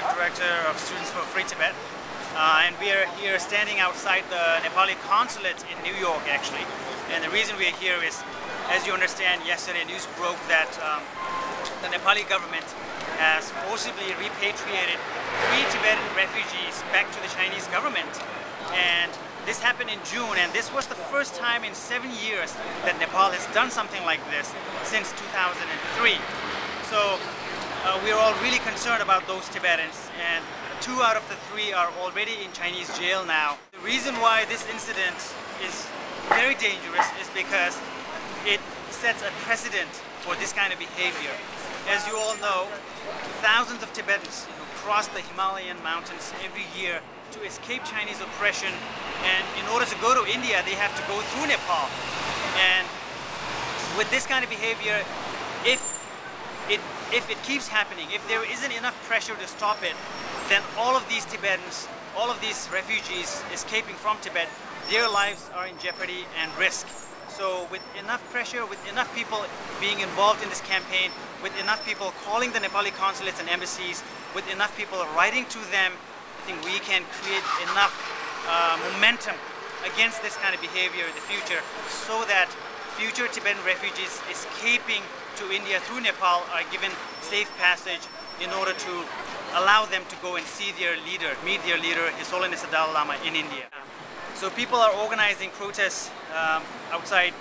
Executive Director of Students for Free Tibet, and we are here standing outside the Nepali Consulate in New York actually. And the reason we are here is, as you understand, yesterday news broke that the Nepali government has forcibly repatriated 3 Tibetan refugees back to the Chinese government. And this happened in June, and this was the first time in 7 years that Nepal has done something like this since 2003. So we're all really concerned about those Tibetans, and 2 out of the 3 are already in Chinese jail now. The reason why this incident is very dangerous is because it sets a precedent for this kind of behavior. As you all know, thousands of Tibetans cross the Himalayan mountains every year to escape Chinese oppression, and in order to go to India they have to go through Nepal. And with this kind of behavior, if it keeps happening, if there isn't enough pressure to stop it, then all of these Tibetans, all of these refugees escaping from Tibet, their lives are in jeopardy and risk. So with enough pressure, with enough people being involved in this campaign, with enough people calling the Nepali consulates and embassies, with enough people writing to them, I think we can create enough momentum against this kind of behavior in the future, so that future Tibetan refugees escaping to India through Nepal are given safe passage in order to allow them to go and see their leader, meet their leader, His Holiness the Dalai Lama, in India. So people are organizing protests outside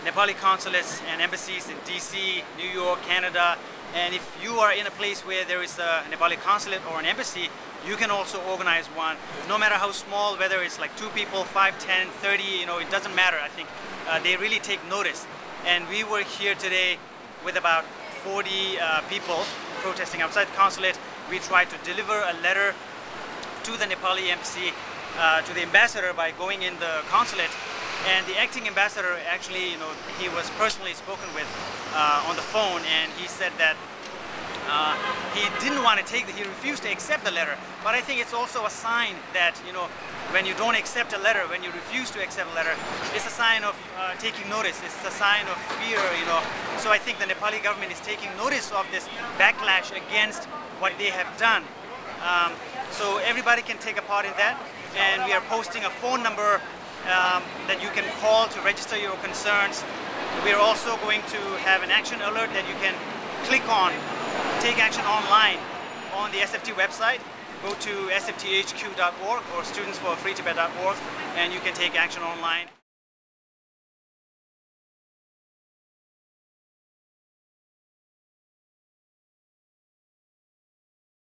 Nepali consulates and embassies in DC, New York, Canada. And if you are in a place where there is a Nepali consulate or an embassy, you can also organize one, no matter how small, whether it's like 2 people, 5, 10, 30, it doesn't matter. I think they really take notice. And we were here today with about 40 people protesting outside the consulate. We tried to deliver a letter to the Nepali embassy, to the ambassador, by going in the consulate. And the acting ambassador actually, he was personally spoken with on the phone, and he said that he didn't want to he refused to accept the letter. But I think it's also a sign that, when you don't accept a letter, when you refuse to accept a letter, it's a sign of taking notice. It's a sign of fear, So I think the Nepali government is taking notice of this backlash against what they have done. So everybody can take a part in that, and we are posting a phone number that you can call to register your concerns. We are also going to have an action alert that you can click on, take action online on the SFT website. Go to sfthq.org or studentsforfreetibet.org, and you can take action online.